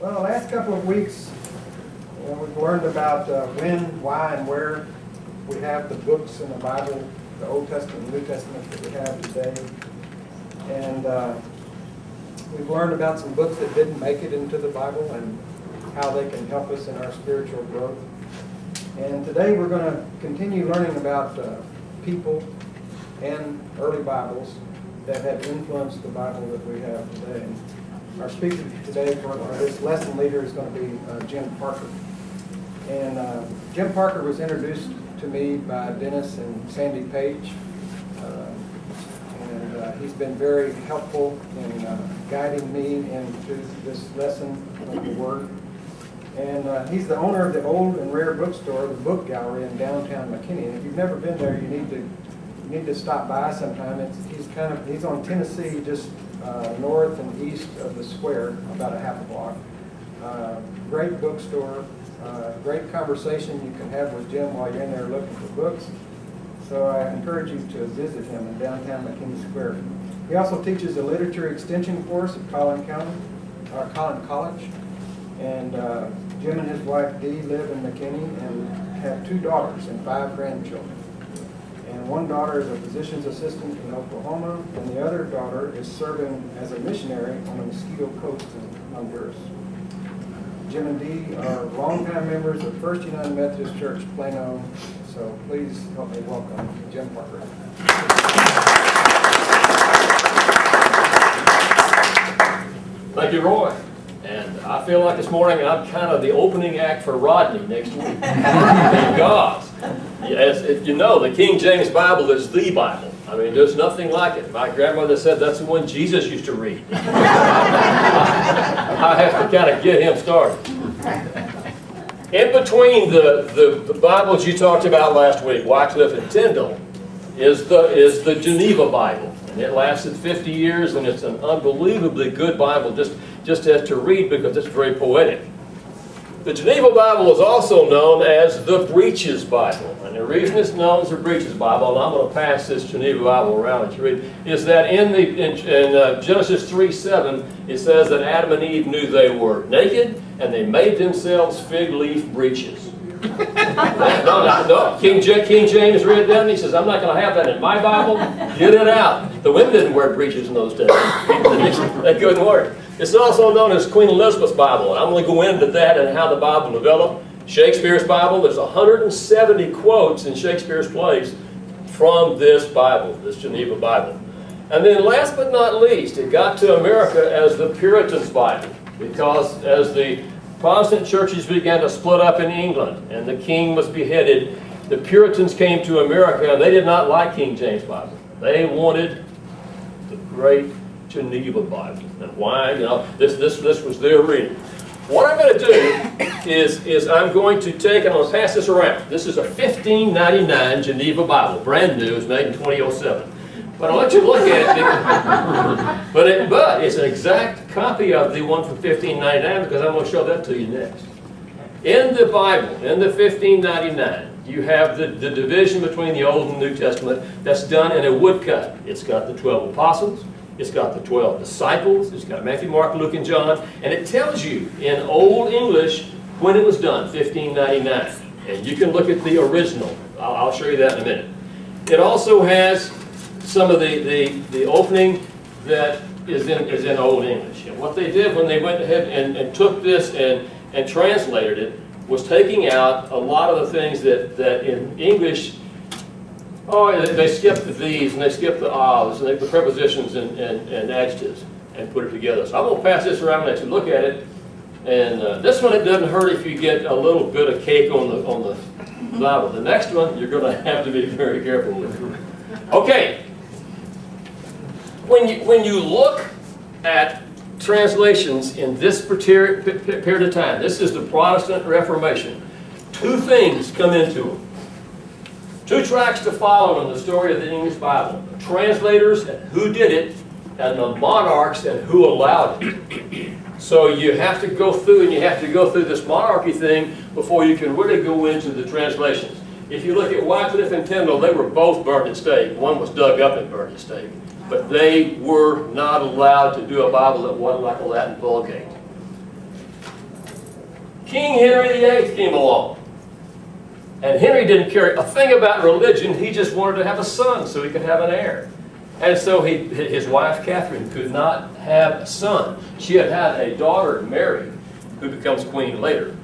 Well, the last couple of weeks, we've learned about when, why, and where we have the books in the Bible, the Old Testament and New Testament that we have today. And we've learned about some books that didn't make it into the Bible and how they can help us in our spiritual growth. And today we're going to continue learning about people and early Bibles that have influenced the Bible that we have today. Our speaker today for this lesson leader is going to be Jim Parker. And Jim Parker was introduced to me by Dennis and Sandy Page. And he's been very helpful in guiding me into this lesson of the Word. And he's the owner of the Old and Rare Bookstore, the Book Gallery in downtown McKinney. And if you've never been there, you need to stop by sometime. He's on Tennessee, just north and east of the square, about a half a block. Great bookstore, great conversation you can have with Jim while you're in there looking for books. So I encourage you to visit him in downtown McKinney Square. He also teaches a literature extension course at Collin College. And Jim and his wife Dee live in McKinney and have 2 daughters and 5 grandchildren. And one daughter is a physician's assistant in Oklahoma, and the other daughter is serving as a missionary on the Mosquito Coast in Honduras. Jim and Dee are longtime members of First United Methodist Church, Plano. So please help me welcome Jim Parker. Thank you, Roy. And I feel like this morning I'm kind of the opening act for Rodney next week. Thank God. Yes, you know, the King James Bible is the Bible. I mean, there's nothing like it. My grandmother said that's the one Jesus used to read. I have to kind of get him started. In between the Bibles you talked about last week, Wycliffe and Tyndale, is the Geneva Bible. And it lasted 50 years, and it's an unbelievably good Bible just as to read because it's very poetic. The Geneva Bible is also known as the Breeches Bible. And the reason it's known as the Breeches Bible, and I'm going to pass this Geneva Bible around that you read, is that in Genesis 3:7, it says that Adam and Eve knew they were naked, and they made themselves fig leaf breeches. No. King James read that, and he says, I'm not going to have that in my Bible. Get it out. The women didn't wear breeches in those days. That couldn't work. It's also known as Queen Elizabeth's Bible, and I'm going to go into that and how the Bible developed. Shakespeare's Bible, there's 170 quotes in Shakespeare's plays from this Bible, this Geneva Bible. And then last but not least, it got to America as the Puritans' Bible, because as the Protestant churches began to split up in England and the king was beheaded, the Puritans came to America and they did not like King James Bible. They wanted the great Geneva Bible. And why? You know, this was their reading. What I'm going to do is I'm going to take, and I'm going to pass this around. This is a 1599 Geneva Bible, brand new. It's made in 2007. But I'll let you look at it. But it's an exact copy of the one from 1599 because I'm going to show that to you next. In the Bible, in the 1599, you have the division between the Old and New Testament that's done in a woodcut. It's got the 12 apostles. It's got the 12 disciples. It's got Matthew, Mark, Luke, and John. And it tells you in Old English when it was done, 1599. And you can look at the original. I'll show you that in a minute. It also has some of the opening that is in Old English. And what they did when they went ahead and took this and translated it was taking out a lot of the things that in English, they skipped the these and they skipped the ahs and the prepositions and adjectives and put it together. So I'm going to pass this around and let you look at it. And this one, it doesn't hurt if you get a little bit of cake on the Bible. The next one, you're going to have to be very careful with. Okay. When you look at translations in this period of time, this is the Protestant Reformation, 2 things come into them. 2 tracks to follow in the story of the English Bible. The translators and who did it, and the monarchs and who allowed it. So you have to go through, and you have to go through this monarchy thing before you can really go into the translations. If you look at Wycliffe and Tyndale, they were both burned at stake. One was dug up and burned at stake. But they were not allowed to do a Bible that wasn't like a Latin Vulgate. King Henry VIII came along. And Henry didn't care a thing about religion. He just wanted to have a son so he could have an heir. And so his wife, Catherine, could not have a son. She had had a daughter, Mary, who becomes queen later.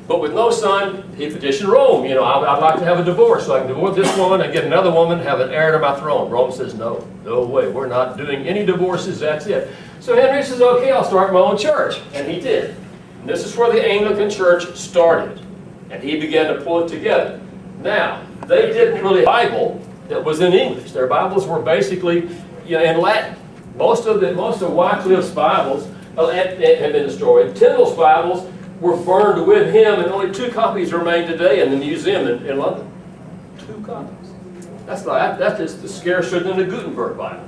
But with no son, he petitioned Rome. You know, I'd like to have a divorce so I can divorce this woman and get another woman, have an heir to my throne. Rome says, no, no way. We're not doing any divorces. That's it. So Henry says, okay, I'll start my own church. And he did. And this is where the Anglican Church started. And he began to pull it together. Now, they didn't really have a Bible that was in English. Their Bibles were basically, you know, in Latin. Most of Wycliffe's Bibles had been destroyed. Tyndale's Bibles were burned with him, and only 2 copies remain today in the museum in London. 2 copies. That's just scarcer than the Gutenberg Bible.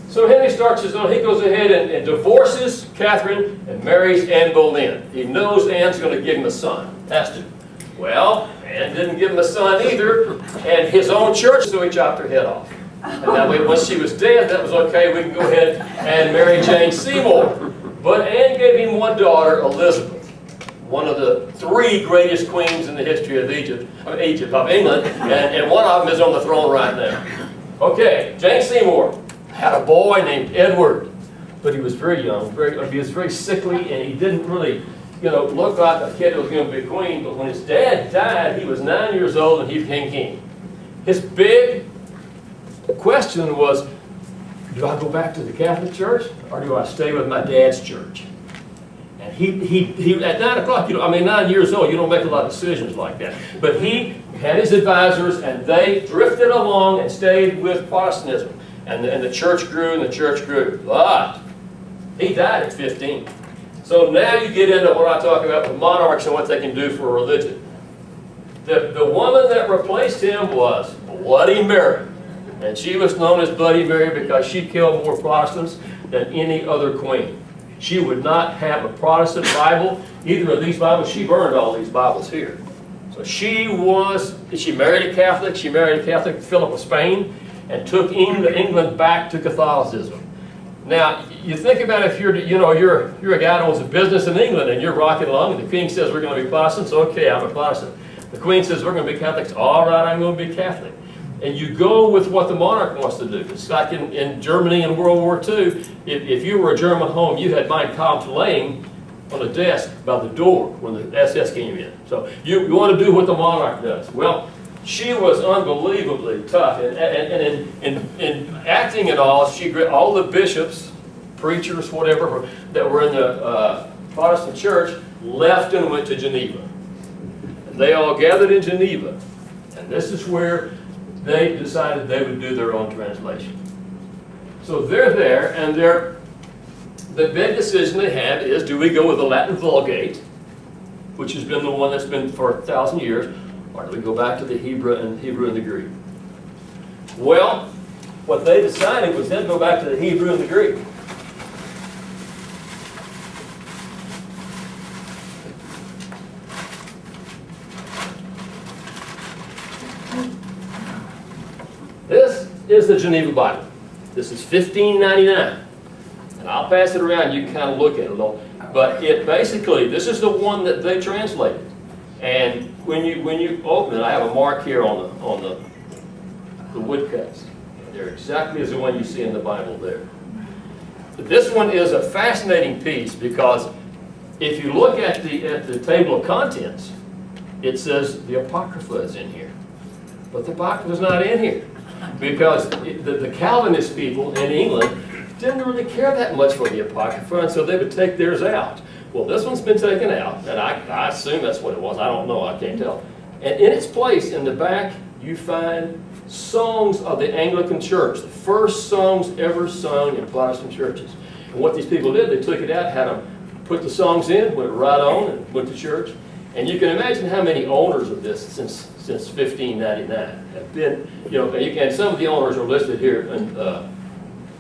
So Henry starts his own. He goes ahead and divorces Catherine and marries Anne Boleyn. He knows Anne's going to give him a son. Has to. Well, Anne didn't give him a son either, and his own church, so he chopped her head off. And that way, once she was dead, that was okay. We can go ahead and marry Jane Seymour. But Anne gave him one daughter, Elizabeth, one of the 3 greatest queens in the history of England, and one of them is on the throne right now. Okay, Jane Seymour had a boy named Edward, but he was very young, he was very sickly, and he didn't really, you know, look like a kid who was going to be queen. But when his dad died, he was 9 years old and he became king. His big question was, do I go back to the Catholic Church or do I stay with my dad's church? And he at 9 o'clock, you know, I mean, 9 years old, you don't make a lot of decisions like that. But he had his advisors, and they drifted along and stayed with Protestantism. And the church grew and the church grew. But he died at 15. So now you get into what I talk about with monarchs and what they can do for religion. The woman that replaced him was Bloody Mary. And she was known as Bloody Mary because she killed more Protestants than any other queen. She would not have a Protestant Bible, either of these Bibles. She burned all these Bibles here. So she married a Catholic. She married a Catholic, Philip of Spain, and took England back to Catholicism. Now, you think about if you're a guy that owns a business in England and you're rocking along and the king says we're going to be Protestants, okay, I'm a Protestant. The queen says we're going to be Catholics, all right, I'm going to be Catholic. And you go with what the monarch wants to do. It's like in Germany in World War II, if you were a German home, you had Mein Kampf laying on a desk by the door when the SS came in. So you want to do what the monarch does. Well, she was unbelievably tough, and in acting and all, all the bishops, preachers, whatever, that were in the Protestant church left and went to Geneva. And they all gathered in Geneva, and this is where they decided they would do their own translation. So they're there, and the big decision they have is, do we go with the Latin Vulgate, which has been the one that's been for 1,000 years, or do we go back to the Hebrew and the Greek? Well, what they decided was then go back to the Hebrew and the Greek. This is the Geneva Bible. This is 1599. And I'll pass it around, you can kind of look at it a little. But it basically, this is the one that they translated. And when you open it, I have a mark here on the woodcuts. They're exactly as the one you see in the Bible there. But this one is a fascinating piece because if you look at the table of contents, it says the Apocrypha is in here. But the Apocrypha is not in here because the Calvinist people in England didn't really care that much for the Apocrypha, and so they would take theirs out. Well, this one's been taken out, and I assume that's what it was. I don't know. I can't tell. And in its place, in the back, you find songs of the Anglican Church, the first songs ever sung in Protestant churches. And what these people did, they took it out, had them put the songs in, went right on, and went to church. And you can imagine how many owners of this since 1599 have been, and some of the owners are listed here in the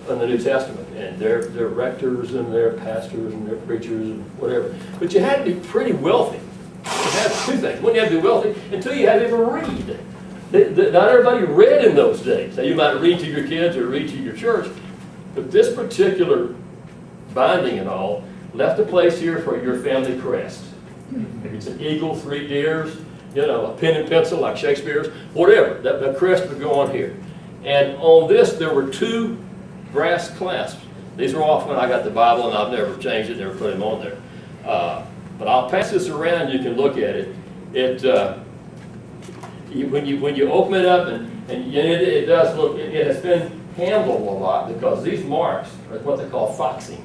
New Testament. And they're rectors and they're pastors and they're preachers and whatever. But you had to be pretty wealthy. You had 2 things. One, you had to be wealthy, and 2, you had to be able to read. Not everybody read in those days. Now, you might read to your kids or read to your church, but this particular binding and all left a place here for your family crest. Maybe it's an eagle, 3 deers, you know, a pen and pencil like Shakespeare's, whatever. That crest would go on here. And on this, there were 2 brass clasps. These were off when I got the Bible, and I've never changed it, never put them on there. But I'll pass this around, you can look at it. When you open it up, and it does look, it has been handled a lot, because these marks are what they call foxing.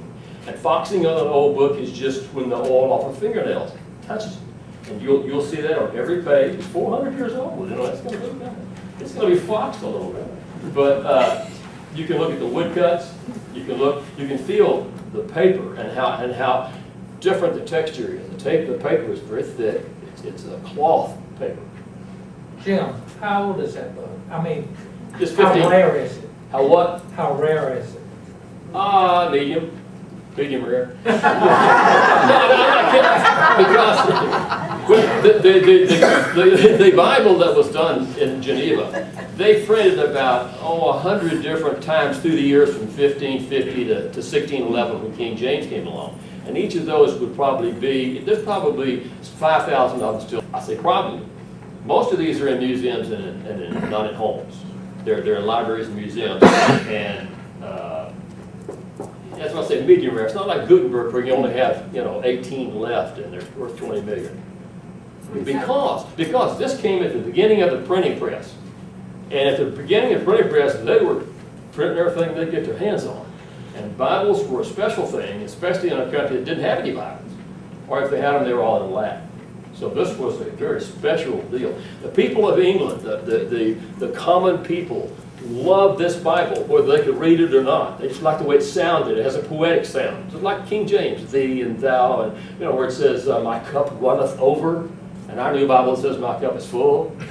And foxing on an old book is just when the oil off of fingernails touches it. And you'll see that on every page. It's 400 years old, you know, it's going to look bad. It's going to be foxed a little bit. But you can look at the woodcuts, you can feel the paper and how different the texture is. The paper is very thick. It's a cloth paper. Jim, how old is that book? I mean, It's 15. how rare is it? How what? How rare is it? Medium. Medium rare. No, I'm not kidding. Because the Bible that was done in Geneva, they printed about 100 different times through the years from 1550 to 1611 when King James came along. And each of those would probably be, there's probably 5,000 of them still. I say probably. Most of these are in museums and not in homes. They're in libraries and museums. And that's why I say medium rare. It's not like Gutenberg where you only have 18 left and they're worth 20 million. Because this came at the beginning of the printing press. And at the beginning of the printing press, they were printing everything they get their hands on. And Bibles were a special thing, especially in a country that didn't have any Bibles. Or if they had them, they were all in Latin. So this was a very special deal. The people of England, the common people, loved this Bible, whether they could read it or not. They just liked the way it sounded. It has a poetic sound. Just like King James, thee and thou, and where it says, my cup runneth over. And our new Bible says, my cup is full. Give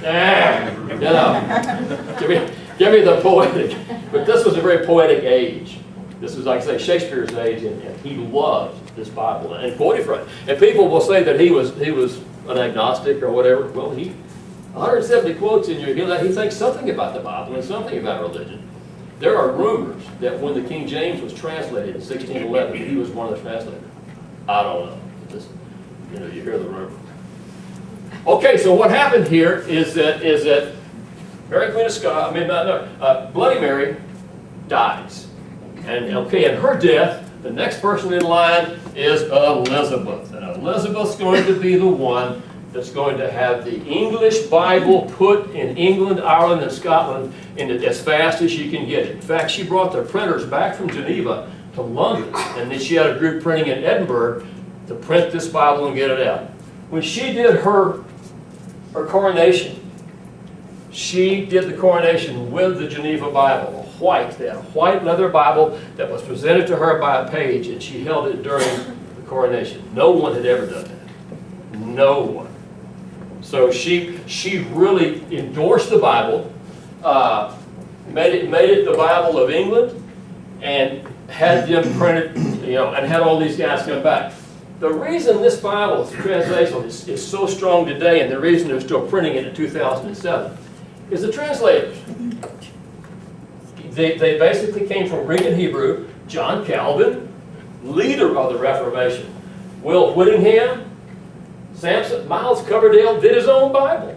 me the poetic. But this was a very poetic age. This was, like I say, Shakespeare's age, and he loved this Bible and quoted from it. And people will say that he was an agnostic or whatever. Well, 170 quotes in you hear that he thinks something about the Bible and something about religion. There are rumors that when the King James was translated in 1611, he was one of the translators. I don't know. You hear the rumor. Okay, so what happened here is that Mary Queen of Scots, Bloody Mary dies. And her death, the next person in line is Elizabeth. And Elizabeth's going to be the one that's going to have the English Bible put in England, Ireland, and Scotland as fast as she can get it. In fact, she brought the printers back from Geneva to London, and then she had a group printing in Edinburgh to print this Bible and get it out. When she did her coronation, she did the coronation with the Geneva Bible, they had a white leather Bible that was presented to her by a page, and she held it during the coronation. No one had ever done that. No one. So she really endorsed the Bible, made it the Bible of England, and had them printed, and had all these guys come back. The reason this Bible's translation is so strong today, and the reason they're still printing it in 2007, is the translators. They basically came from Greek and Hebrew. John Calvin, leader of the Reformation. Will Whittingham, Samson, Miles Coverdale did his own Bible.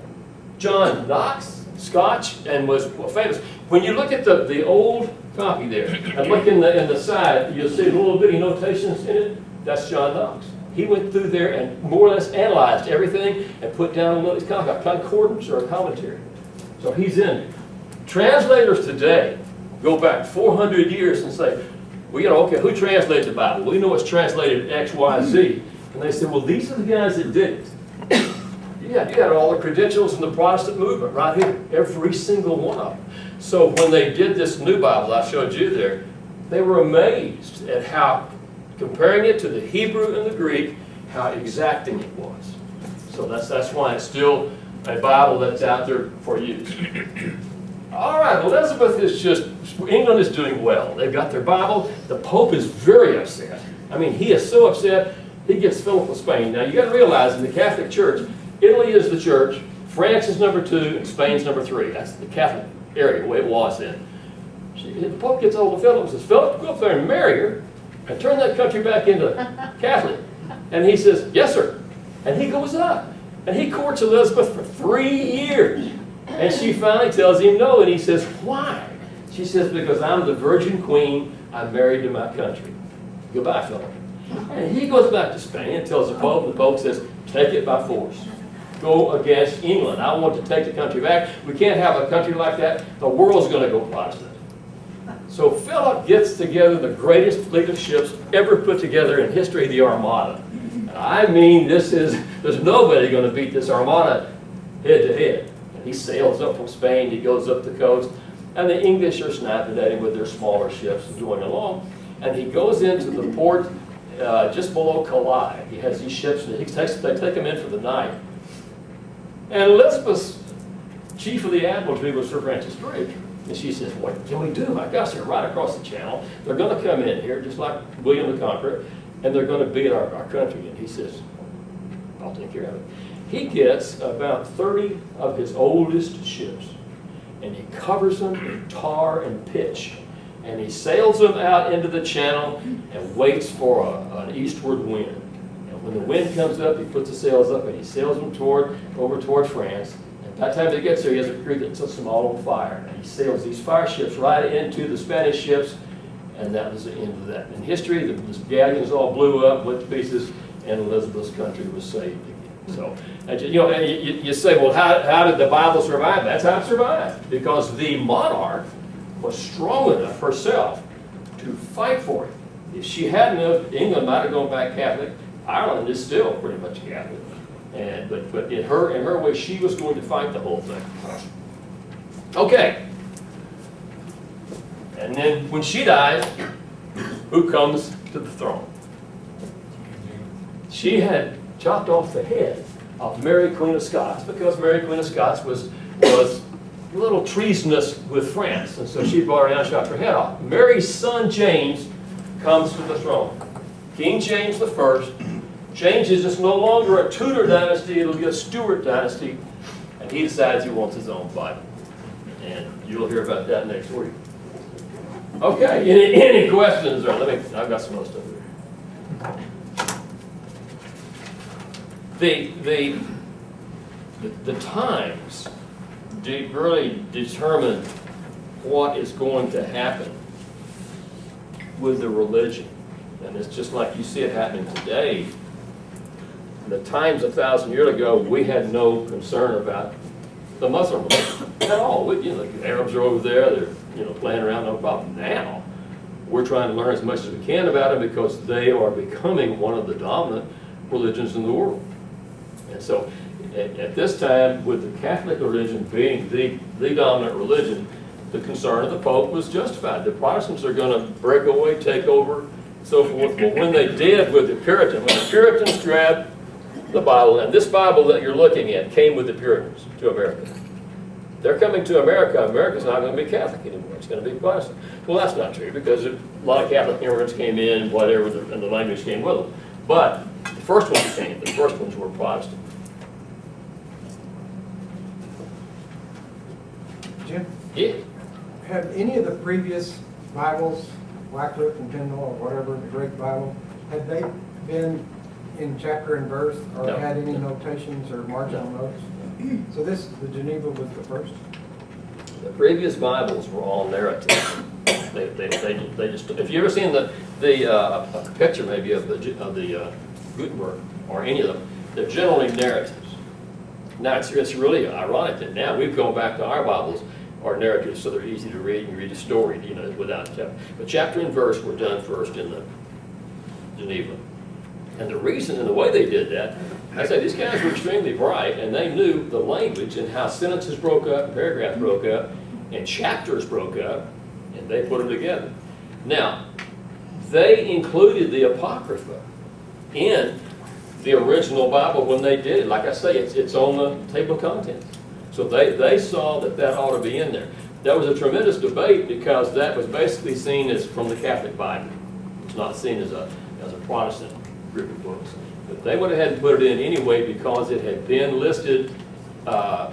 John Knox, Scotch, and was famous. When you look at the old copy there, and look in the side, you'll see little bitty notations in it. That's John Knox. He went through there and more or less analyzed everything and put down a concordance or a commentary. So he's in it. Translators today go back 400 years and say, well, who translated the Bible? We know it's translated X, Y, Z. And they said, well, these are the guys that did it. You got all the credentials in the Protestant movement right here, every single one of them. So when they did this new Bible I showed you there, they were amazed at how, comparing it to the Hebrew and the Greek, how exacting it was. So that's why it's still a Bible that's out there for use. All right, Elizabeth England is doing well. They've got their Bible. The Pope is very upset. He is so upset, he gets Philip of Spain. Now, you got to realize in the Catholic Church, Italy is the church, France is number 2, and Spain's number 3. That's the Catholic area, the way it was then. The Pope gets hold of Philip and says, Philip, go up there and marry her and turn that country back into Catholic. And he says, yes, sir. And he goes up, and he courts Elizabeth for 3 years. And she finally tells him no, and he says, why? She says, because I'm the virgin queen, I'm married to my country. Goodbye, Philip. And he goes back to Spain and tells the Pope, and the Pope says, take it by force. Go against England. I want to take the country back. We can't have a country like that. The world's going to go Protestant. So Philip gets together the greatest fleet of ships ever put together in history, the Armada. I mean, there's nobody going to beat this Armada head to head. And he sails up from Spain, he goes up the coast, and the English are snapping at him with their smaller ships and going along. And he goes into the port just below Calais. He has these ships, and they take him in for the night. And Elizabeth's chief of the admiralty was Sir Francis Drake. And she says, what can we do? My gosh, they're right across the channel. They're going to come in here, just like William the Conqueror, and they're going to beat our country. And he says, I'll take care of it. He gets about 30 of his oldest ships, and he covers them in tar and pitch. And he sails them out into the channel and waits for an eastward wind. And when the wind comes up, he puts the sails up and he sails them over toward France. And by the time he gets there, he has a crew that sets them all on fire. And he sails these fire ships right into the Spanish ships, and that was the end of that. In history, the galleons all blew up, went to pieces, and Elizabeth's country was saved again. So, you say, well, how did the Bible survive? That's how it survived. Because the monarch was strong enough herself to fight for it. If she hadn't, England might have gone back Catholic. Ireland is still pretty much Catholic. But in her way, she was going to fight the whole thing. Okay. And then when she dies, who comes to the throne? She had chopped off the head of Mary, Queen of Scots, because Mary, Queen of Scots was a little treasonous with France, and so she brought her down and chopped her head off. Mary's son James comes to the throne. King James I changes. It's no longer a Tudor dynasty, it'll be a Stuart dynasty, and he decides he wants his own Bible. And you'll hear about that next week. Okay, any questions? Or I've got some other stuff here. The times really determine what is going to happen with the religion. And it's just like you see it happening today. The times 1,000 years ago, we had no concern about the Muslim religion at all. The Arabs are over there, they're playing around, no problem. Now, we're trying to learn as much as we can about them because they are becoming one of the dominant religions in the world. And so, at this time, with the Catholic religion being the dominant religion, the concern of the Pope was justified. The Protestants are going to break away, take over, so forth. But when they did with the Puritans, when the Puritans grabbed the Bible, and this Bible that you're looking at came with the Puritans to America. They're coming to America. America's not going to be Catholic anymore. It's going to be Protestant. Well, that's not true because a lot of Catholic immigrants came in, whatever, and the language came with them. But the first ones came. The first ones were Protestant. Jim? Yeah. Have any of the previous Bibles, Wycliffe and Tyndale or whatever, the Great Bible, had they been in chapter and verse or No. had any notations or marginal notes? So the Geneva was the first? The previous Bibles were all narrative. They just. If you ever seen a picture maybe of the Gutenberg or any of them, they're generally narratives. Now it's really ironic that now we've gone back to our Bibles are narratives, so they're easy to read and read a story, without chapter. But chapter and verse were done first in the Geneva. And the reason and the way they did that, I say these guys were extremely bright, and they knew the language and how sentences broke up, and paragraphs broke up, and chapters broke up, and they put them together. Now, they included the Apocrypha in the original Bible when they did it. Like I say, it's on the table of contents. So they saw that ought to be in there. That was a tremendous debate because that was basically seen as from the Catholic Bible. It's not seen as a Protestant group of books. But they went ahead and put it in anyway because it had been listed, go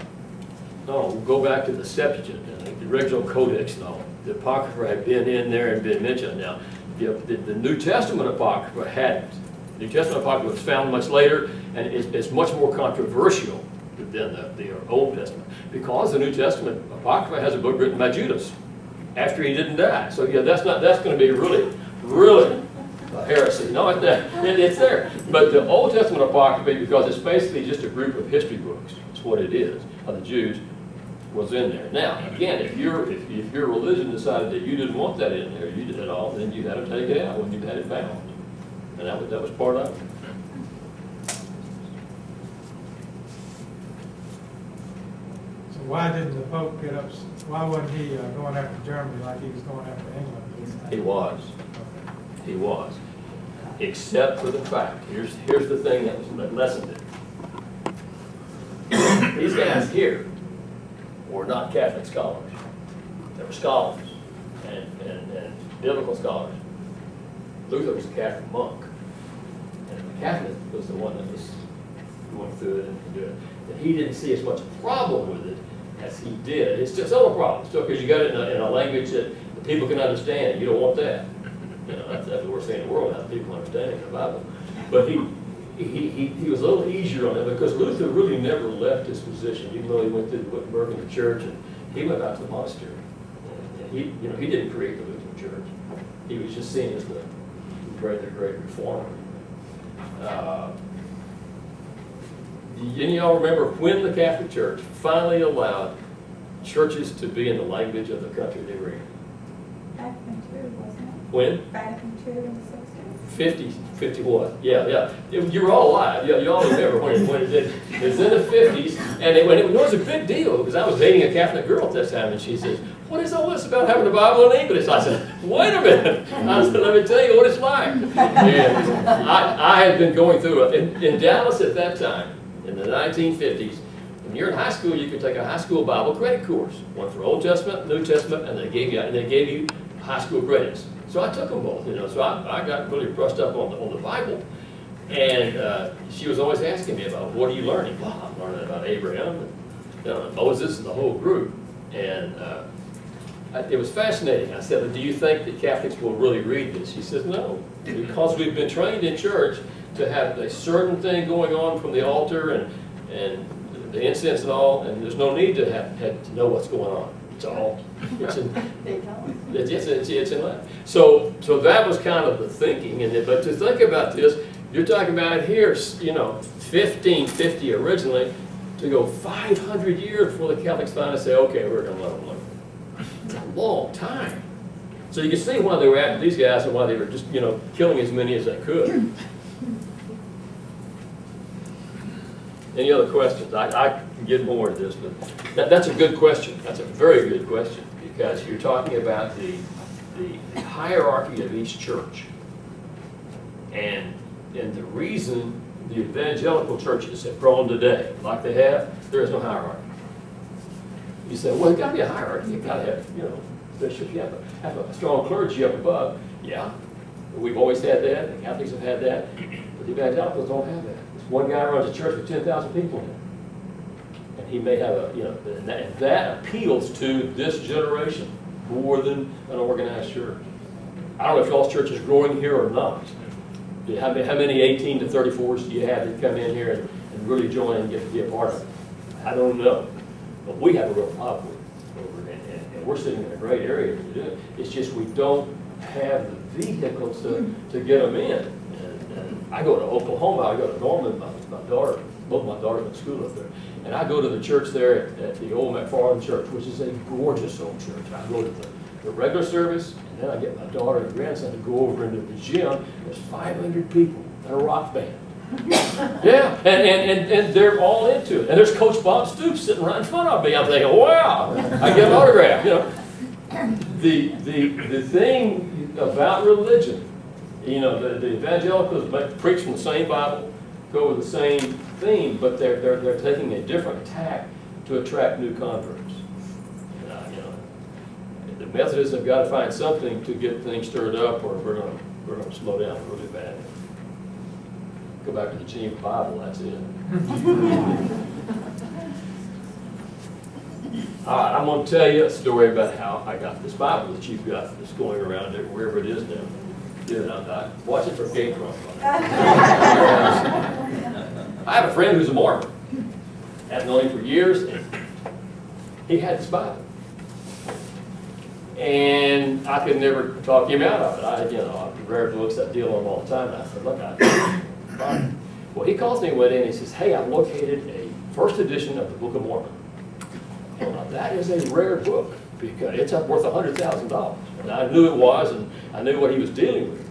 back to the Septuagint, the original Codex and all. The Apocrypha had been in there and been mentioned. Now, the New Testament Apocrypha hadn't. The New Testament Apocrypha was found much later, and it's much more controversial than the Old Testament, because the New Testament Apocrypha has a book written by Judas after he didn't die. So yeah, that's going to be really a heresy. No, it's there. But the Old Testament Apocrypha, because it's basically just a group of history books, that's what it is, of the Jews, was in there. Now, again, if your religion decided that you didn't want that in there, you did it all, then you had to take it out when you had it bound. And that was part of it. So why didn't the Pope get up, why wasn't he going after Germany like he was going after England this time? He was. He was. Except for the fact, here's the thing that lessened it. These guys here were not Catholic scholars. They were scholars and biblical scholars. Luther was a Catholic monk. And the Catholic was the one that was going through it and doing it. And he didn't see as much problem with it as he did. It's still a problem, still, because you got it in a language that the people can understand. You don't want that. You know, that's the worst thing in the world, how people understanding the Bible. But he was a little easier on it, because Luther really never left his position, even though he went to Wittenberg in the church, and he went out to the monastery. And he didn't create the Lutheran church. He was just seen as the great reformer. And y'all remember when the Catholic Church finally allowed churches to be in the language of the country they were in? Vatican II, wasn't it? When? Vatican II in the 60s. 50 what? Yeah. You were all alive. Yeah, you all remember when it did. It was in the 50s, and it was a big deal, because I was dating a Catholic girl at that time, and she says, "What is all this about having the Bible in English?" I said, "Wait a minute." I said, "Let me tell you what it's like." And I had been going through it in Dallas at that time, in the 1950s. When you're in high school, you could take a high school Bible credit course, one for Old Testament, New Testament, and they gave you high school credits. So I took them both, so I got really brushed up on the Bible. And she was always asking me about, what are you learning? Well, I'm learning about Abraham and Moses and the whole group. And it was fascinating. I said, "Do you think that Catholics will really read this?" She says, "No, because we've been trained in church to have a certain thing going on from the altar and the incense and all, and there's no need to have to know what's going on. It's all, it's in life." So that was kind of the thinking. But to think about this, you're talking about here, 1550 originally, to go 500 years before the Catholics finally say, "Okay, we're going to let them learn." It's a long time. So you can see why they were after these guys and why they were just, killing as many as they could. Any other questions? I can get more to this, but that's a good question. That's a very good question, because you're talking about the hierarchy of each church. And the reason the evangelical churches have grown today, like they have, there is no hierarchy. You say, well, there's got to be a hierarchy. You've got to have, bishops. You have a strong clergy up above. Yeah, we've always had that. The Catholics have had that. But the evangelicals don't have that. One guy runs a church with 10,000 people in it. And he may have and that appeals to this generation more than an organized church. I don't know if y'all's church is growing here or not. How many 18 to 34s do you have that come in here and really join and get to be a part of it? I don't know. But we have a real problem with it. And we're sitting in a great area to do it. It's just we don't have the vehicles to get them in. I go to Oklahoma, I go to Norman, both my daughters went to school up there. And I go to the church there at the old McFarland Church, which is a gorgeous old church. I go to the regular service, and then I get my daughter and grandson to go over into the gym. There's 500 people and a rock band. Yeah, and they're all into it. And there's Coach Bob Stoops sitting right in front of me. I'm thinking, wow, I get an autograph, The thing about religion, the evangelicals preach from the same Bible, go with the same theme, but they're taking a different tack to attract new converts. The Methodists have got to find something to get things stirred up, or we're going to slow down really bad. Go back to the Geneva Bible. That's it. All right, I'm going to tell you a story about how I got this Bible that you've got that's going around there, wherever it is now. Watch it for gate wrong. I have a friend who's a Mormon. I've known him for years, and he had this Bible. And I could never talk him out of it. I read books, I deal on them all the time, and I said, look, well, he calls me one day and he says, hey, I've located a first edition of the Book of Mormon. Well, now, that is a rare book, because it's up worth $100,000. And I knew it was, and I knew what he was dealing with.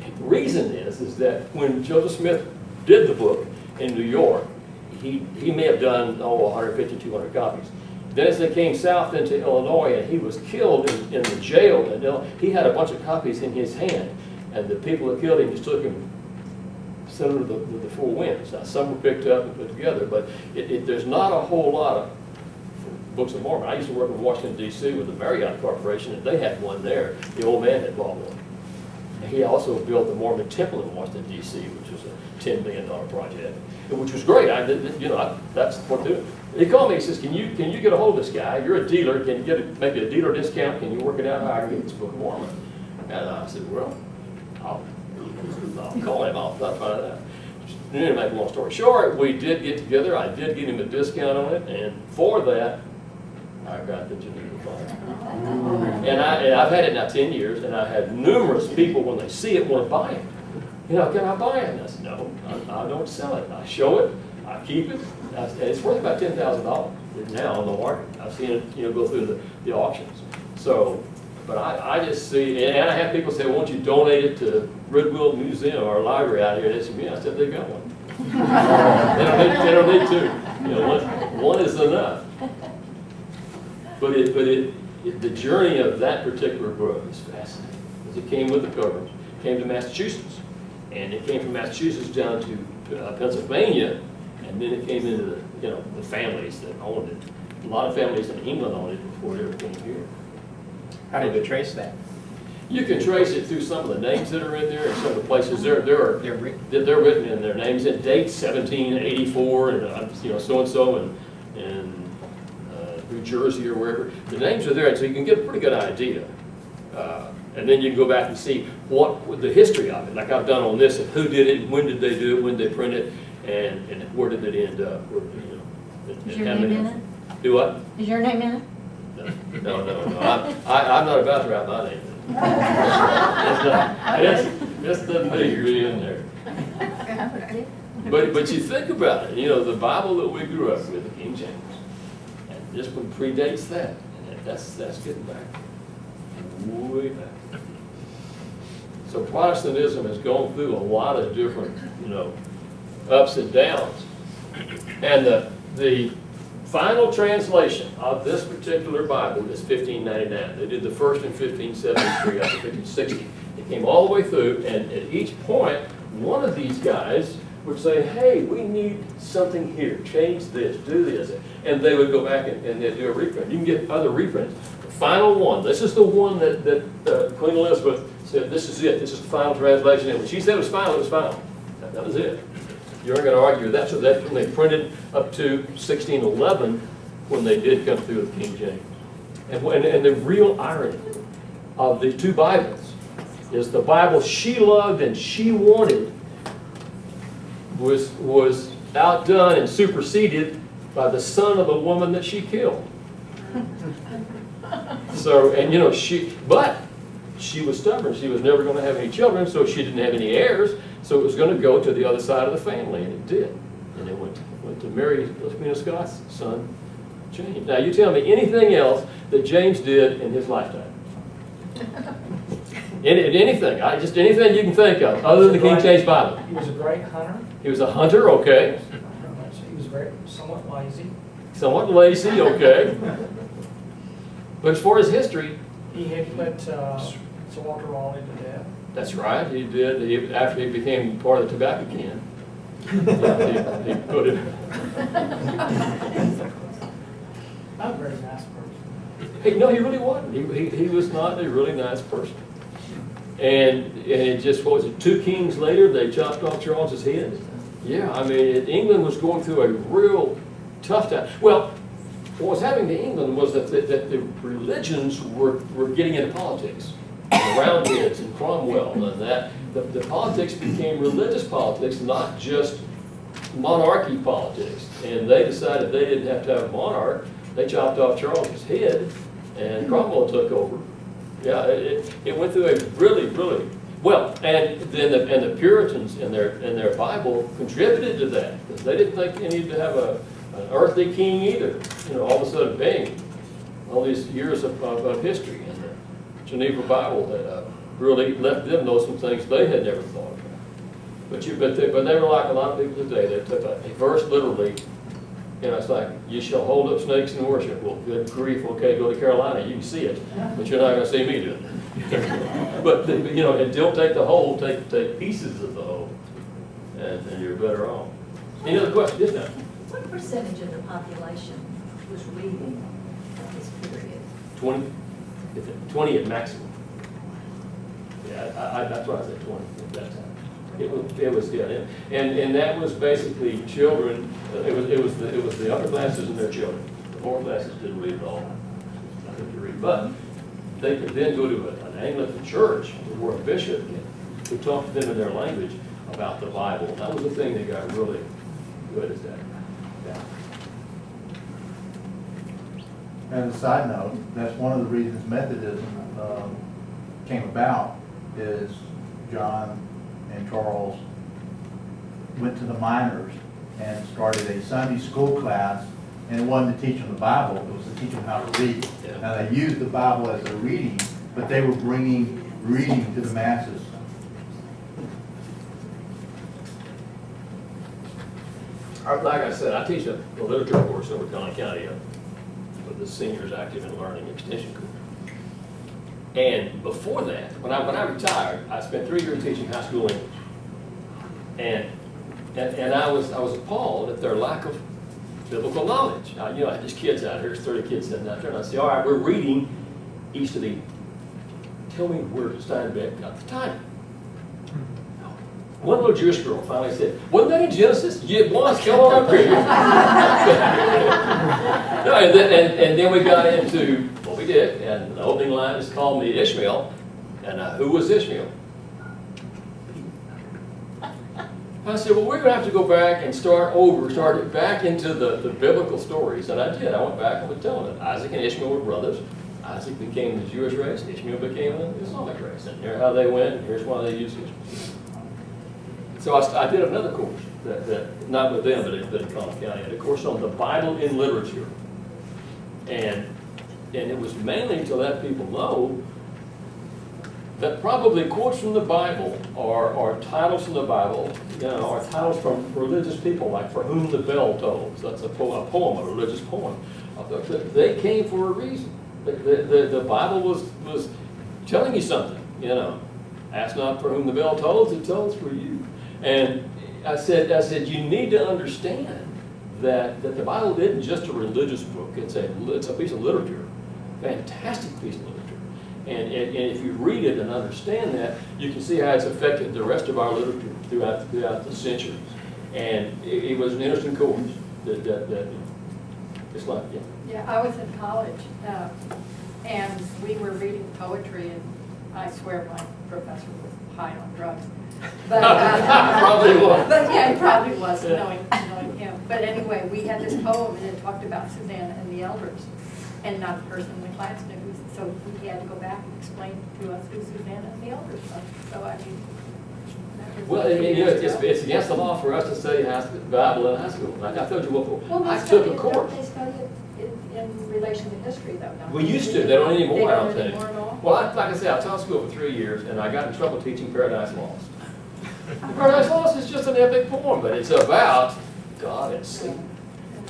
And the reason is that when Joseph Smith did the book in New York, he may have done, 150, 200 copies. Then as they came south into Illinois, and he was killed in the jail, and he had a bunch of copies in his hand, and the people that killed him just took him, sent him to the four winds. Now, some were picked up and put together, but there's not a whole lot of Books of Mormon. I used to work in Washington, D.C. with the Marriott Corporation, and they had one there. The old man had bought one. And he also built the Mormon Temple in Washington, D.C., which was a $10 million project, which was great. That's what to do. He called me. He says, "Can you get a hold of this guy? You're a dealer. Can you get maybe a dealer discount? Can you work it out how I can get this Book of Mormon?" And I said, "Well, I'll call him. I'll find it out." To make a long story short, we did get together. I did get him a discount on it, and for that, I got the Geneva Bible. And I've had it now 10 years, and I had numerous people, when they see it, want to buy it. Can I buy it? And I said, no, I don't sell it. I show it, I keep it, and it's worth about $10,000 now on the market. I've seen it, go through the auctions. So, but I just see, and I have people say, "Won't you donate it to Redwood Museum or library out here at SUV?" I said, "They've got one." they don't need two. One is enough. But the journey of that particular book is fascinating, because it came with the Pilgrims, came to Massachusetts, and it came from Massachusetts down to Pennsylvania, and then it came into the families that owned it. A lot of families in England owned it before it ever came here. How did you trace that? You can trace it through some of the names that are in there, and some of the places they're written in their names and dates, 1784, and so and so, and New Jersey or wherever. The names are there, and so you can get a pretty good idea. And then you can go back and see what the history of it, like I've done on this, and who did it, when did they do it, when did they print it, and where did it end up. Is your name in it? Do what? Is your name in it? No. I'm not about to write my name in it. It's the me in there. But you think about it, the Bible that we grew up with, the King James, and this one predates that. And that's getting back, way back. So Protestantism has gone through a lot of different, ups and downs. And the final translation of this particular Bible is 1599. They did the first in 1573 up to 1560. It came all the way through, and at each point, one of these guys would say, "Hey, we need something here. Change this, do this." And they would go back and they'd do a reprint. You can get other reprints. The final one, this is the one that Queen Elizabeth said, "This is it. This is the final translation." And when she said it was final, it was final. That was it. You aren't going to argue with that. So that's when they printed up to 1611, when they did come through with King James. And the real irony of the two Bibles is the Bible she loved and she wanted was outdone and superseded by the son of a woman that she killed. So, and but she was stubborn. She was never going to have any children, so she didn't have any heirs. So it was going to go to the other side of the family, and it did. And it went to Mary, Queen of Scots' son, James. Now you tell me anything else that James did in his lifetime. Anything, just anything you can think of, other than the King James Bible. He was a great hunter. He was a hunter, okay. He was somewhat lazy. Somewhat lazy, okay. But as far as history, He had put Sir Walter Raleigh to death. that's right, he did. After he became part of the tobacco can, he put it. Not a very nice person. Hey, no, he really wasn't. He was not a really nice person. And it just, what was it, 2 kings later, they chopped off Charles's head. Yeah, I mean, England was going through a real tough time. Well, what was happening to England was that the religions were getting into politics. The Roundheads and Cromwell and that. The politics became religious politics, not just monarchy politics, and they decided they didn't have to have a monarch. They chopped off Charles's head, and Cromwell took over. Yeah, it went through a really, really well, and then the Puritans in their Bible contributed to that, because they didn't think they needed to have an earthly king either. You know, all of a sudden, bang, all these years of history, and the Geneva Bible that really let them know some things they had never thought about. But they were like a lot of people today. They took a verse literally. You know, it's like, you shall hold up snakes in worship. Well, good grief, okay, go to Carolina, you can see it, but you're not going to see me do it. But, you know, and don't take the whole, take pieces of the whole, and you're better off. Any other questions? Yes, ma'am? What percentage of the population was reading at this period? 20? 20 at maximum. Yeah, that's why I said 20 at that time. It was yeah, and that was basically children. It was the upper classes and their children. The lower classes didn't read at all. I think you read, but they could then go to an Anglican church where a bishop who talked to them in their language about the Bible. That was the thing that got really good at that. Yeah. As a side note, that's one of the reasons Methodism came about, is John and Charles went to the miners and started a Sunday school class, and it wasn't to teach them the Bible, it was to teach them how to read. Yeah. Now, they used the Bible as their reading, but they were bringing reading to the masses. Like I said, I teach a literature course over Collin County for the seniors active in learning extension course. And before that, when I retired, I spent 3 years teaching high school English, and I was appalled at their lack of biblical knowledge. You know, I had these kids out here, there's 30 kids sitting out there, and I say, all right, we're reading East of Eden. Tell me where Steinbeck got the time. One little Jewish girl finally said, wasn't that in Genesis? Yeah, it was. Come on up here. No, and then we got into what we did, and the opening line is called me Ishmael. And who was Ishmael? I said, well, we're going to have to go back and start it back into the biblical stories. And I did. I went back and was telling them Isaac and Ishmael were brothers. Isaac became the Jewish race, Ishmael became the Islamic race. And here's how they went, and here's why they used Ishmael. So I did another course, that not with them, but in Collin County. I had a course on the Bible in literature. And it was mainly to let people know that probably quotes from the Bible or titles from the Bible, you know, are titles from religious people, like For Whom the Bell Tolls. That's a poem, a religious poem. They came for a reason. The Bible was telling you something, you know. Ask not for whom the bell tolls, it tolls for you. And I said, you need to understand that the Bible isn't just a religious book. It's a piece of literature, fantastic piece of literature. And if you read it and understand that, you can see how it's affected the rest of our literature throughout the centuries. And it was an interesting course. That it's like, yeah. Yeah, I was in college, and we were reading poetry, and I swear my professor was high on drugs. But, Probably was. But yeah, he probably was, knowing him. But anyway, we had this poem, and it talked about Susanna and the elders, and not the person in the class knew. So he had to go back and explain to us who Susanna and the elders were. So I mean, that was Well, it's against the law for us to study Bible in high school. Like I told you before, well, I took a course. Don't they study it in relation to history, though? Don't We they? used to, they don't anymore, I don't They think. don't anymore at all? Well, like I said, I taught school for 3 years, and I got in trouble teaching Paradise Lost. Paradise Lost is just an epic poem, but it's about God and Satan.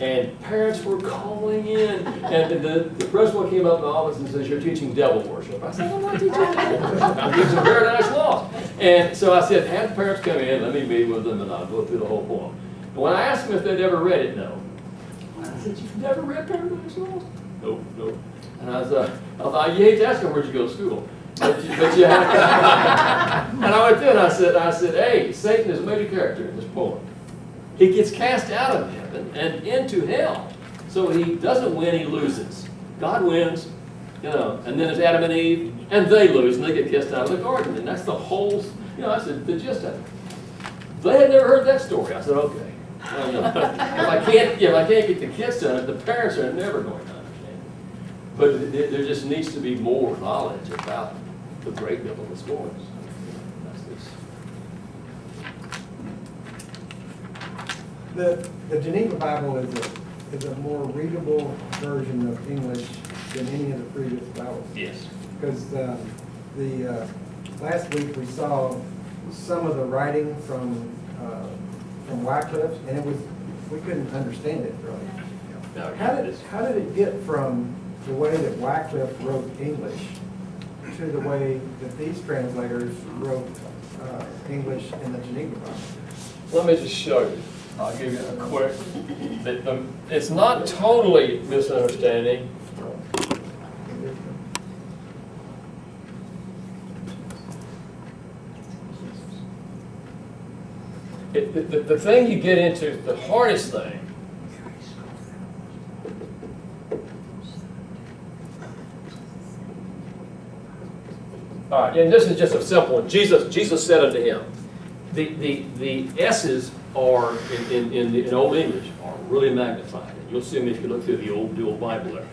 And parents were calling in, and the principal came up in the office and says, you're teaching devil worship. I said, I'm not teaching devil worship, I'm teaching Paradise Lost. And so I said, have the parents come in, let me meet with them, and I'll go through the whole poem. And when I asked them if they'd ever read it, no. I said, you've never read Paradise Lost? Nope, nope. And I thought, you hate to ask them where'd you go to school, but you have to. And I went there and I said, hey, Satan is a major character in this poem. He gets cast out of heaven and into hell. So he doesn't win, he loses. God wins, you know, and then it's Adam and Eve, and they lose, and they get cast out of the garden. And that's the whole, you know, I said, the gist of it. They had never heard that story. I said, okay. If I can't get the kids to it, the parents are never going to understand. But there just needs to be more knowledge about the great biblical scholars. That's this. The Geneva Bible is a more readable version of English than any of the previous Bibles. Yes. Because last week we saw some of the writing from Wycliffe, and we couldn't understand it really. No, How did it get from the way that Wycliffe wrote English to the way that these translators wrote English in the Geneva Bible? Let me just show you. I'll give you a quick. It's not totally misunderstanding. The thing you get into, the hardest thing, all right, and this is just a simple one. Jesus said unto him, the S's are in Old English are really magnified. And you'll see them if you look through the old dual Bible there.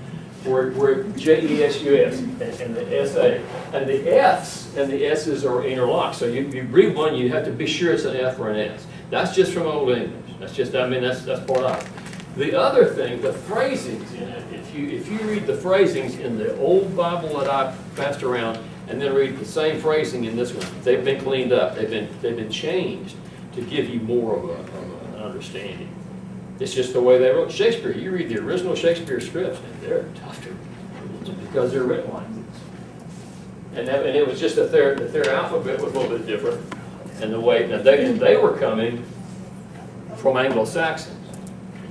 Where J-E-S-U-S and the S-A. And the F's and the S's are interlocked. So you read one, you have to be sure it's an F or an S. That's just from Old English. That's just, that's part of it. The other thing, the phrasings in it, if you read the phrasings in the old Bible that I passed around, and then read the same phrasing in this one, they've been cleaned up. They've been changed to give you more of an understanding. It's just the way they wrote Shakespeare. You read the original Shakespeare scripts, and they're tough to read because they're written like this. And it was just that their alphabet was a little bit different, and the way that they were coming from Anglo-Saxons,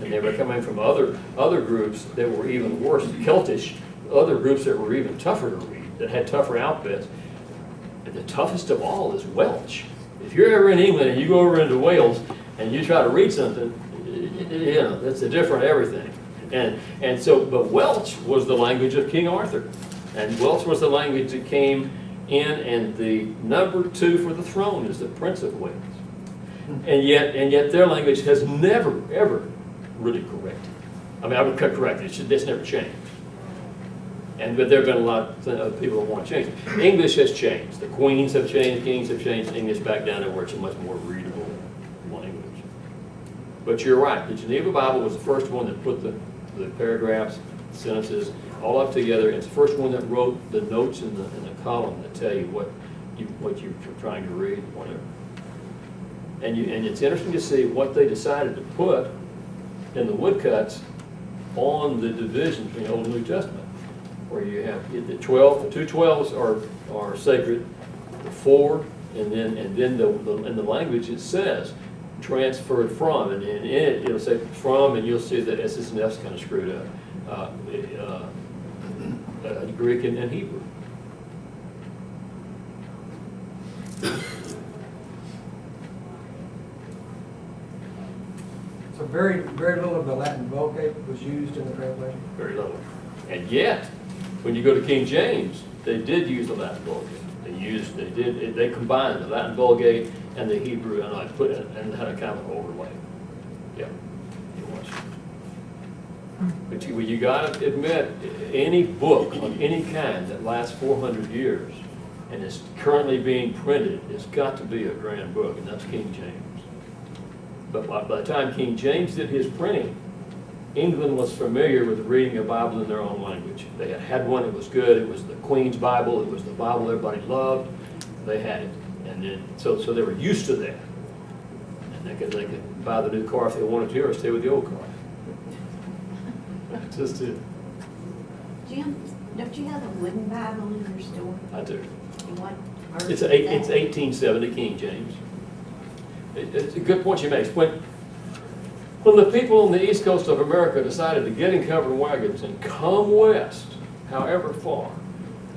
and they were coming from other groups that were even worse, Celtish, other groups that were even tougher to read, that had tougher alphabets. And the toughest of all is Welsh. If you're ever in England and you go over into Wales and you try to read something, you know, that's a different everything. And so, but Welsh was the language of King Arthur. And Welsh was the language that came in, and the number 2 for the throne is the Prince of Wales. And yet their language has never, ever really corrected. I mean, I would correct it. It's never changed. But there have been a lot of people who want to change it. English has changed. The queens have changed, kings have changed English back down to where it's a much more readable language. But you're right. The Geneva Bible was the first one that put the paragraphs, sentences, all up together. It's the first one that wrote the notes in the column that tell you what you're trying to read, whatever. And it's interesting to see what they decided to put in the woodcuts on the division between Old and New Testament, where you have the 2 12s are sacred, the 4, and then in the language it says transferred from, and in it it'll say from, and you'll see that S's and F's kind of screwed up, Greek and Hebrew. So very, very little of the Latin Vulgate was used in the translation? Very little. And yet, when you go to King James, they did use the Latin Vulgate. They combined the Latin Vulgate and the Hebrew, and and had a kind of overlay. Yeah, it was. But you got to admit, any book of any kind that lasts 400 years and is currently being printed, it's got to be a grand book, and that's King James. But by the time King James did his printing, England was familiar with reading a Bible in their own language. They had one, it was good, it was the Queen's Bible, it was the Bible everybody loved, they had it. And then, so they were used to that. And they could buy the new car if they wanted to, or stay with the old car. Just to. Jim, don't you have a wooden Bible in your store? I do. And what version It's is that? 1870 King James. It's a good point you make. When the people on the east coast of America decided to get in covered wagons and come west, however far,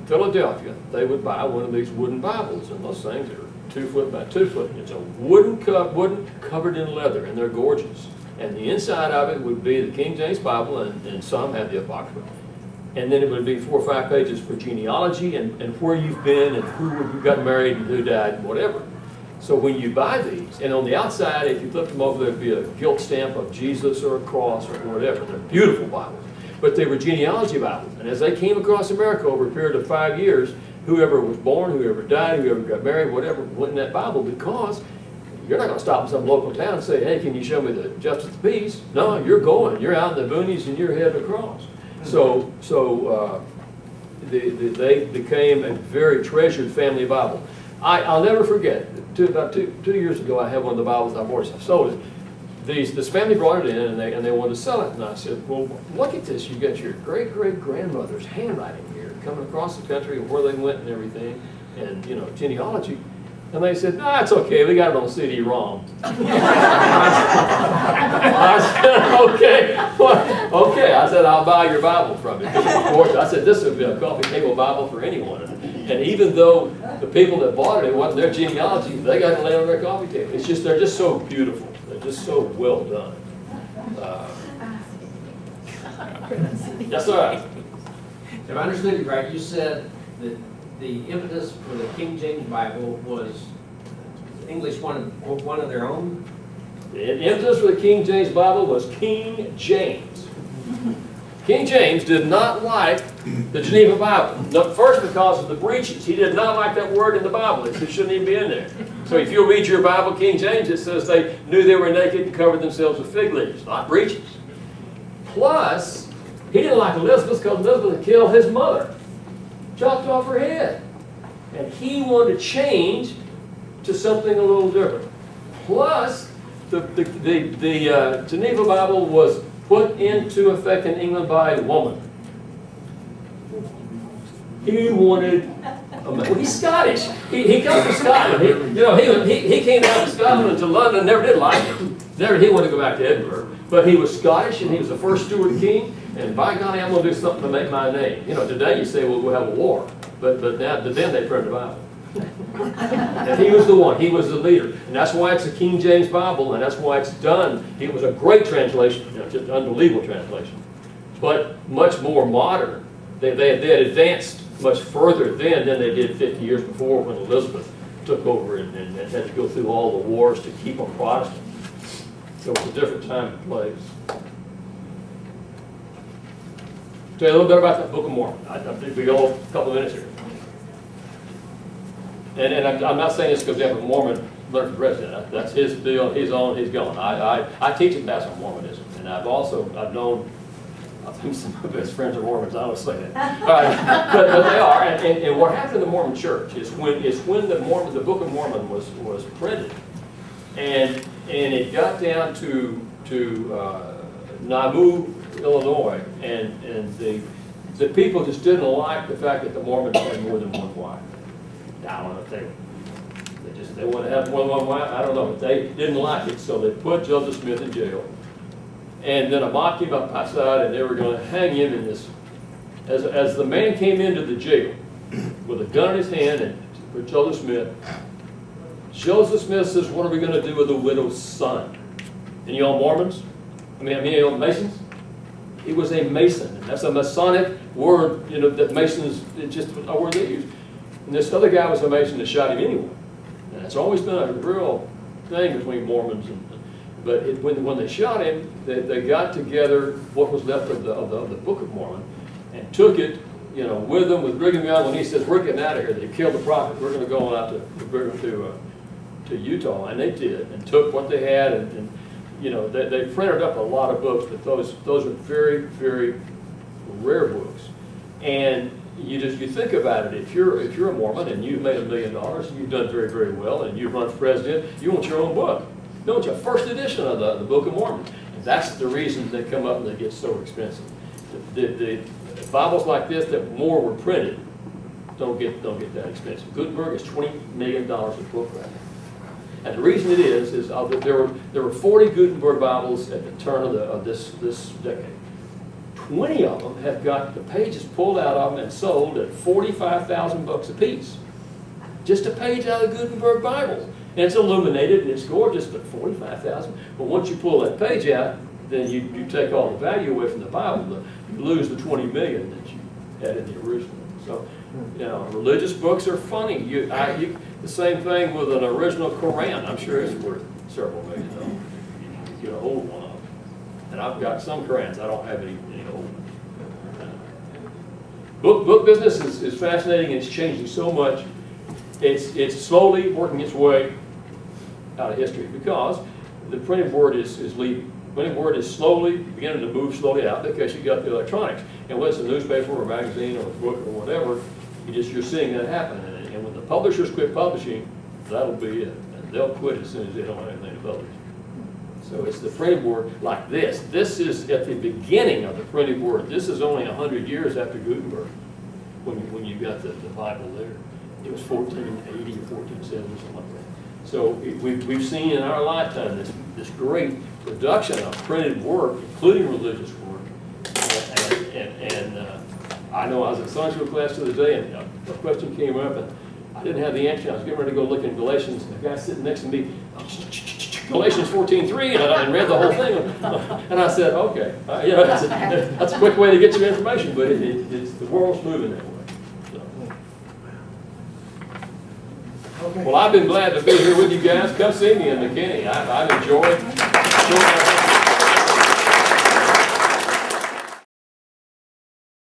Philadelphia, they would buy one of these wooden Bibles, and those things are 2 foot by 2 foot. It's a wooden covered in leather, and they're gorgeous. And the inside of it would be the King James Bible, and some have the Apocrypha. And then it would be 4 or 5 pages for genealogy and where you've been and who you got married and who died and whatever. So when you buy these, and on the outside, if you flip them over, there'd be a gilt stamp of Jesus or a cross or whatever. They're beautiful Bibles. But they were genealogy Bibles. And as they came across America over a period of 5 years, whoever was born, whoever died, whoever got married, whatever, went in that Bible, because you're not going to stop in some local town and say, hey, can you show me the justice of the peace? No, you're going. You're out in the boonies and you're heading across. So they became a very treasured family Bible. I'll never forget, about two years ago, I had one of the Bibles, I've sold it. This family brought it in and they wanted to sell it. And I said, well, look at this. You've got your great-great-grandmother's handwriting here, coming across the country and where they went and everything, and, you know, genealogy. And they said, no, it's okay, we got it on CD-ROM. I said, okay. Well, okay. I said, I'll buy your Bible from you. Of course, I said, this would be a coffee table Bible for anyone. And even though the people that bought it wasn't their genealogy, they got to lay on their coffee table. It's just, they're just so beautiful. They're just so well done. Yes, sir. If I understood you right, you said that the impetus for the King James Bible was English wanted one of their own? The impetus for the King James Bible was King James. King James did not like the Geneva Bible. No, first, because of the breaches. He did not like that word in the Bible. It shouldn't even be in there. So if you read your Bible, King James, it says they knew they were naked and covered themselves with fig leaves, not breeches. Plus, he didn't like Elizabeth because Elizabeth had killed his mother, chopped off her head. And he wanted to change to something a little different. Plus, the Geneva Bible was put into effect in England by a woman. He wanted, well, he's Scottish. He comes from Scotland. He came down to Scotland to London, never did like it. He wanted to go back to Edinburgh. But he was Scottish and he was the first Stuart king. And by golly, I'm going to do something to make my name. You know, today you say, well, we'll have a war. But then they printed the Bible. And he was the one. He was the leader. And that's why it's a King James Bible, and that's why it's done. It was a great translation, just an unbelievable translation. But much more modern. They had advanced much further then than they did 50 years before when Elizabeth took over and had to go through all the wars to keep them Protestant. So it's a different time and place. Tell you a little bit about the Book of Mormon. I think we go a couple of minutes here. And I'm not saying this because we have a Mormon learned president. That's his deal. He's on. He's going. I teach a class on Mormonism, and I've known. I think some of my best friends are Mormons. I don't say that, but they are. And what happened in the Mormon Church is when the Book of Mormon was printed, and it got down to Nauvoo, Illinois, and the people just didn't like the fact that the Mormons had more than one wife. I don't know if they want to have more than one wife. I don't know, but they didn't like it, so they put Joseph Smith in jail. And then a mob came up outside, and they were going to hang him in this. As the man came into the jail with a gun in his hand and for Joseph Smith says, "What are we going to do with the widow's son?" And you all Mormons? I mean, you all Masons? He was a Mason. And that's a Masonic word, that Masons, it's just a word they use. And this other guy was a Mason that shot him anyway. And it's always been a real thing between Mormons. But when they shot him, they got together what was left of the Book of Mormon and took it, with them, with Brigham Young. When he says, "We're getting out of here, they killed the prophet, we're going to go on out to Utah," and they did, and took what they had, and they printed up a lot of books, but those are very, very rare books. And you think about it. If you're a Mormon and you've made $1 million and you've done very, very well and you've run for president, you want your own book. You want your first edition of the Book of Mormon. And that's the reason they come up and they get so expensive. The Bibles like this that more were printed don't get that expensive. Gutenberg is $20 million a book right now. And the reason it is there were 40 Gutenberg Bibles at the turn of this decade. 20 of them have got the pages pulled out of them and sold at $45,000 a piece. Just a page out of the Gutenberg Bible. And it's illuminated and it's gorgeous, but $45,000. But once you pull that page out, then you take all the value away from the Bible. You lose the $20 million that you had in the original. So You know, religious books are funny. The same thing with an original Quran. I'm sure it's worth several $1 million. You get a hold of one of them. And I've got some Qurans. I don't have any old ones. Book business is fascinating. It's changing so much. It's slowly working its way out of history because the printed word is leaving. The printed word is slowly beginning to move slowly out because you got the electronics. And whether it's a newspaper or a magazine or a book or whatever, you're seeing that happen. And when the publishers quit publishing, that'll be it. And they'll quit as soon as they don't have anything to publish. So it's the printed word like this. This is at the beginning of the printed word. This is only 100 years after Gutenberg when you got the Bible there. It was 1480 or 1470, something like that. So we've seen in our lifetime this great production of printed work, including religious work. And I know I was in Sunday school class the other day, and a question came up, and I didn't have the answer. I was getting ready to go look in Galatians, and the guy sitting next to me, Galatians 14:3, and read the whole thing. And I said, okay, that's a quick way to get your information, but it's the world's moving that way. Okay. Well, I've been glad to be here with you guys. Come see me in McKinney. I've enjoyed